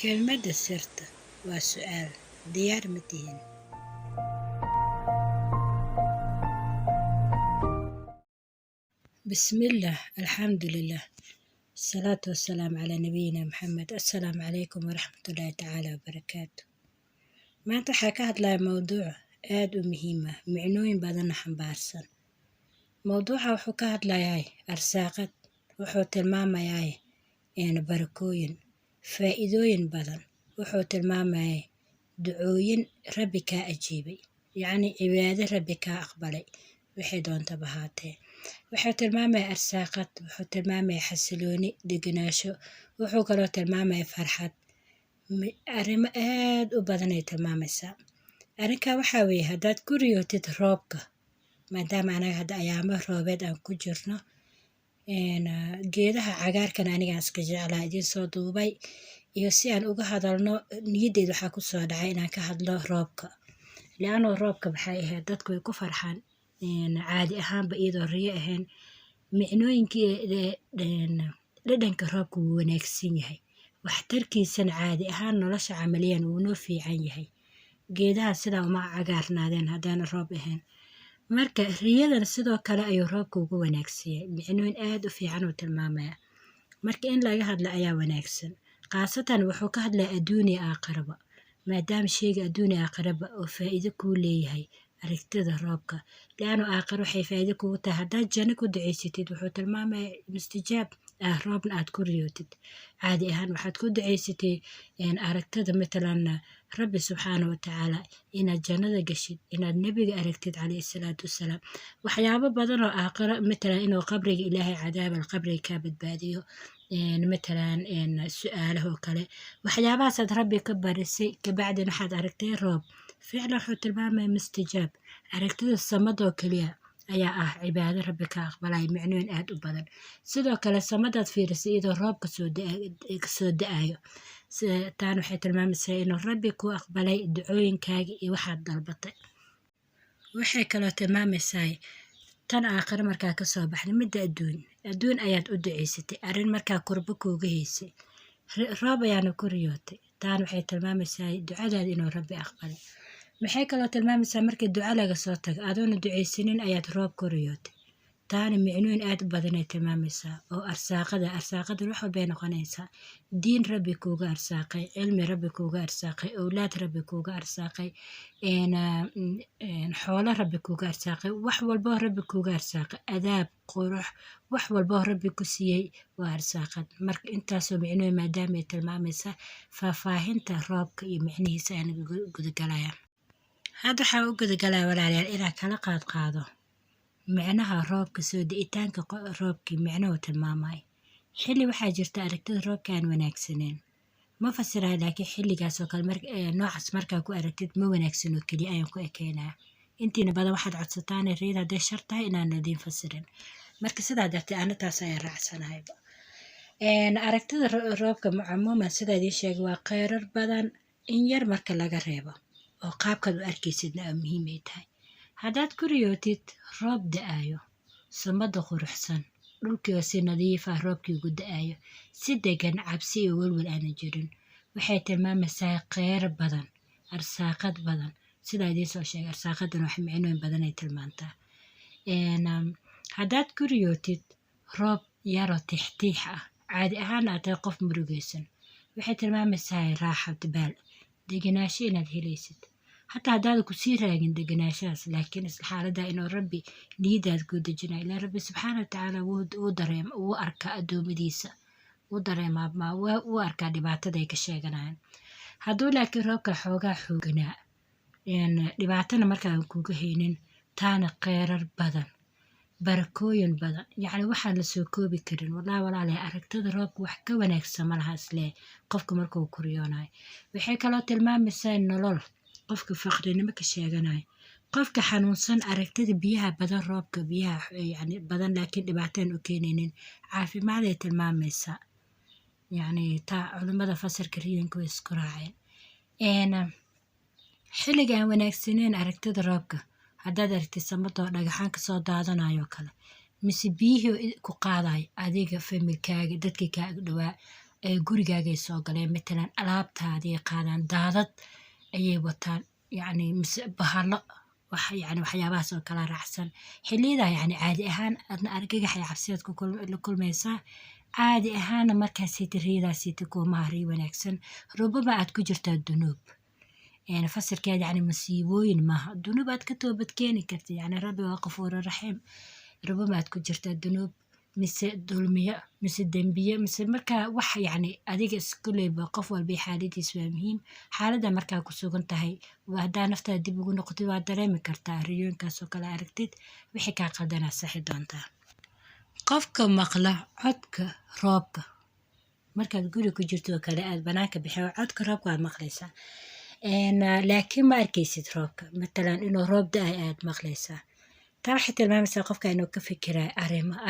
Kelmadda sirta waa su'aal. Diyaar ma tihiin? Bismillah, alxamdulilah. Salaatu wasalaamu calaa nabiyina Maxamed. Assalaamu calaykum waraxmatullaahi tacaala wabarakaatu. Maanta waxaa ka hadlaya mowduuc aad u muhiim ah, micnooyin badanna xambaarsan. Mowduuca wuxuu ka hadlayaa arsaaqad, wuxuu tilmaamayaa barakooyin, faa'iidooyin badan, wuxuu tilmaamayaa ducooyin Rabbi kaa ajiibay, yacni cibaado Rabbi kaa aqbalay, waxay doontaba ahaatee. Wuxuu tilmaamayaa arsaaqad, wuxuu tilmaamayaa xasilooni, degenaansho, wuxuu kaloo tilmaamayaa farxad. Arrimo aad u badan ay tilmaamaysaa. Arrinkaa waxaa weeye haddaad ku riyootid roobka, maadaama anaga hadda ayaamo roobeed aan ku jirno, geedaha cagaarkan anigaan iska jeclaa idiin soo duubay, iyo si aan uga hadalno niyaddeed waxaa ku soo dhacay inaan ka hadlo roobka. Li'annoo roobka waxay ahayd dadku way ku farxaan caadi ahaanba iyadoo riyo ahayn. Micnooyinkii dhadhanka roobka wuu wanaagsan yahay, waxtarkiisana caadi ahaan nolosha camaliyan wuu noo fiican yahay. Geedaha sidaa uma cagaarnaadeen haddaana roob ahayn. Marka riyadan sidoo kale ayuu roobka ugu wanaagsan yahay, micnooyin aad u fiican uu tilmaamaya. Marka in laga hadla ayaa wanaagsan. Khaasatan wuxuu ka hadlaya adduun iyo aakhiraba, maadaama sheyga adduun iyo aakhiraba oo faa'iido kuu leeyahay aragtida roobka. Li'annoo aakhiro waxay faa'iido kugu tahay haddaad janno ku ducaysatid, wuxuu tilmaamayaa mustajaab roobna aad ku riyootid. Caadi ahaan waxaad ku ducaysatay aragtida matalan Rabbi subxaanahu wa tacaala inaad jannada gashid, inaad nebiga aragtid calayhi salaatu wassalaam. Waxyaabo badan oo aakhiro matalan inuu qabriga ilaahay cadaabal qabriga kaa badbaadiyo, matalan su'aalaha oo kale. Waxyaabahaasaad Rabbi ka barisay, kabacdina waxaad aragtay roob. Ficlan wuxuu tilmaamayaa mustajaab. Aragtida samadoo keliya ayaa ah cibaado Rabbi ka aqbalaya, micnooyin aad u badan. Sidoo kale samadaad fiirisay iyadoo roobka soo da'ayo. Taan waxay tilmaamaysaa inuu Rabbi ku aqbalay ducooyinkaaga iyo waxaad dalbatay. Waxay kaloo tilmaamaysaa tan aakhiro markaa ka soo baxday midda adduun ayaad u ducaysatay, arrin markaa kurbo kuuga haysay. Roob ayaana ku riyootay. Taan waxay tilmaamaysaa ducadaada inuu Rabbi aqbalay. Maxay kaloo tilmaamaysaa markii duco laga soo tago adoona ducaysanin ayaad roob ku riyootay. Taana micnooyin aad u badan ay tilmaamaysaa oo arsaaqada wax walbay noqonaysaa. Diin Rabbi kuuga arsaaqay, cilmi Rabbi kuuga arsaaqay, awlaad Rabbi kuuga arsaaqay, xoolo Rabbi kuuga arsaaqay, wax walboo Rabbi kuuga arsaaqay, adaab, qurux, wax walboo Rabbi ku siiyey waa arsaaqad. Marka intaasoo micnooyin maadaama ay tilmaamaysaa faahfaahinta roobka iyo micnihiisa ayaan gudagalaya. Hadda waxaa u gudagalaya walaalayaal inaan kala qaado micnaha roobka, soo da'itaanka roobkii micnuhu tilmaamay. Xilli waxaa jirta aragtida roobka aan wanaagsaneyn. Ma fasirayo laakiin xilligaasoo kale noocaas markaa ku aragtid ma wanaagsan oo keliya ayaan ku ekeynaa. Intiina badan waxaad codsataan riyada hadday shar tahay inaan idiin fasirin. Marka sidaa darteed ana taas ayaan raacsanahayba. Aragtida roobka cumuuman sidaa idiin sheegay waa kheyrar badan in yar marka laga reebo oo qaabkaad u arkaysidna oo muhiim ay tahay. Haddaad ku riyootid roob da'ayo, samada quruxsan, dhulkii oo si nadiif ah roobkii ugu da'ayo, si degan, cabsi iyo walwal aanan jirin, waxay tilmaamaysaa kheyr badan, arsaaqad badan. Sidaa idiin soo sheegay arsaaqadana wax micnooyin badan ay tilmaantaa. Haddaad ku riyootid roob yaroo tixtiix ah, caadi ahaan aad tahay qof murugaysan, waxay tilmaamaysaa raaxo dabaal, degenaansho inaad helaysid. Hataa haddaad ku sii raagin degenaanshahaas, laakiin isla xaaladda inuu Rabbi niyadaad ku dejinayo. Ilaa Rabbi subxaana wa tacaala wuu arkaa addoommadiisa, wuu dareemaa, wuu arkaa dhibaatada ay ka sheeganayaan. Hadduu laakiin roobka xoogaa xooganaa, dhibaatana markaan kuga haynin, taana kheyrar badan, barakooyin badan, yacni waxaan la soo koobi karin. Walaalahay aragtida roobka wax ka wanaagsan ma laha islee qofka markuu ku riyoonayo. Waxay kaloo tilmaamaysaa nolol qofka faqrinimo ka sheeganayo, qofka xanuunsan aragtida biyaha badan, roobka biyaha yacni badan laakiin dhibaataan u keenaynin, caafimaad ay tilmaamaysaa. Yacni taa culimada fasirka riyoonka way isku raaceen. Xilliga aan wanaagsaneyn aragtida roobka, haddaad aragtid samadoo dhagaxaan ka soo daadanayo kale, mise biyihii ku qaadayo adiga familkaaga dadkii kaaga dhawaa gurigaagay soo galeen matalan alaabtaadii qaadaan daadad ayay wataan yacni mise bahalo waxyaabahaas oo kala raacsan xilliyada yacni caadi ahaan adna argagax iyo cabsiyaad la kulmaysaa caadi ahaana markaasayta riyadaasayta kuumaha riyo wanaagsan rubama aad ku jirtaa dunuub fasirkeed yacni masiibooyin maaha dunuub aad ka toobad keeni karta yacni rabbi waa qafuuro raxiim rubama aad ku jirtaa dunuub mise dulmiyo mise dembiye mise markaa wax yacni adiga iskuleyba qof walba xaaladiis waa muhiim xaaladda markaa ku sugan tahay haddaa naftaada dib ugu noqotid waa dareemi kartaa riyooyinkaasoo kale aragtid wixii kaa qaldanaa saxi doontaa qofka maqla codka roobka markaad guri ku jirto oo kale aad banaanka bixiyo codka roobka waad maqlaysaa laakiin ma arkaysid roobka matalan inuu roob da-ay aad maqlaysaa taa waxay tilmaamaysaa qofka inuu ka fikiraayo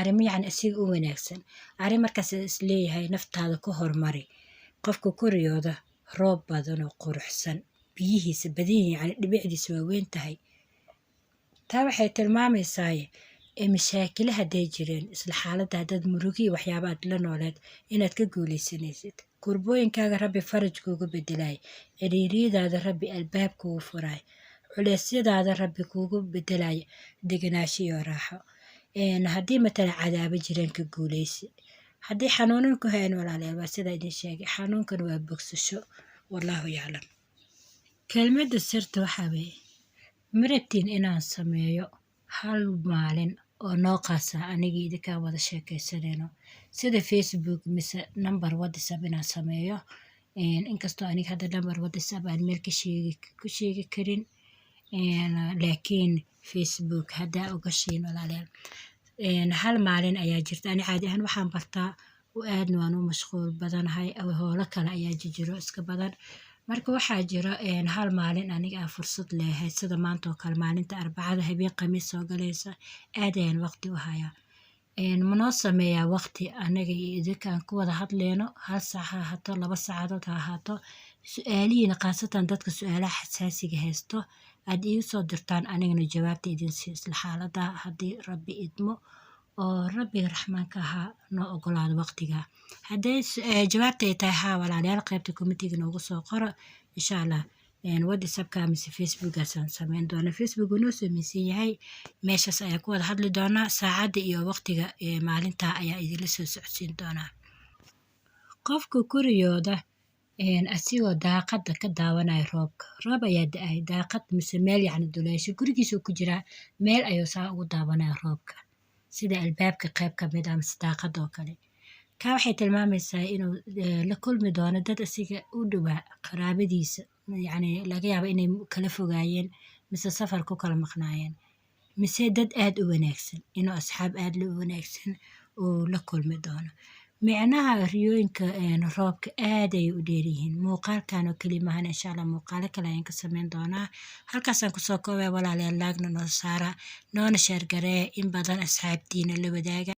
arrimo yacni asiga u wanaagsan arrin markaas isleeyahay naftaada ku hormari qofka ku riyooda roob badan oo quruxsan biyihiisa badan yacni dhibicdiisa waa weyn tahay taa waxay tilmaamaysaa mashaakilo hadday jireen isla xaaladda haddaad murugi waxyaaba aad la nooleed inaad ka guulaysanaysid kurbooyinkaaga rabbi faraj kuugu bedelaay ciriiriyadaada rabbi albaab kuugu furaay culeysyadaada rabbi kuugu bedelaay deganaansho iyo raaxo haddii matalan cadaabo jireen ka guulaysi haddii xanuunan ku hayn walaalayaal waa sidaa idin sheegay xanuunkan waa bogsasho wallaahu yaclam kelmadda sirta waxaa weeye marabtiin inaan sameeyo hal maalin oo noo qaasa anigii idinkaa wada sheekaysanayno sida facebook mise number whatsapp inaan sameeyo inkastoo aniga hadda number whatsapp aan meel ku sheegi karin laakiin facebook haddaa ogashiin walaalayaal hal maalin ayaa jirta ani caadi ahaan waxaan bartaa aadna waan u mashquul badanahay howlo kale ayaa jiro iska badan marka waxaa jira hal maalin aniga aan fursad leeyahay sida maanta oo kale maalinta arbacada habeen khamiis soo galaysa aad ayaan waqti u hayaa manoo sameeyaa waqti anaga iyo idinkaan ku wada hadleyno 1 saac ha ahaato 2 saacadood ha ahaato su-aalihiina khaasatan dadka su-aalaha xasaasiga haysto aad iigu soo dirtaan anigana jawaabta idin sii isla xaalada haddii rabbi idmo oo rabbiga raxmaanka ahaa noo ogolaado waqtiga hadday jawaabta ay tahay haa walaalayaal qaybta komitiga noogu soo qoro insha allah whatsappka mise facebookaasaan sameyn doona facebook noo samaysan yahay meeshaas ayaa ku wada hadli doonaa saacadda iyo waqtiga maalinta ayaa idinla soo socodsiin doonaa qofka kuriyooda asigoo daaqada ka daawanaya roob ayaa da-ay daaqad mise meel yacni duleesho gurigiisuu ku jiraa meel ayuu saa ugu daawanaya roobka sida albaabka qayb ka mid ah mise daaqad oo kale kaa waxay tilmaamaysaa inuu la kulmi doono dad asiga u dhowaa qaraabadiisa yacni laga yaabo inay kala fogaayeen mise safar ku kala maqnaayeen mise dad aad u wanaagsan inuu asxaab aad u wanaagsan uu la kulmi doono micnaha riyooyinka roobka aad ay u dheeryihiin muuqaalkan oo keli maahan insha allah muuqaalo kale ayaan ka sameyn doonaa halkaasaan kusoo koobaya walaalayaal laagna noo saara noona sheergaree in badan asxaabtiina la wadaaga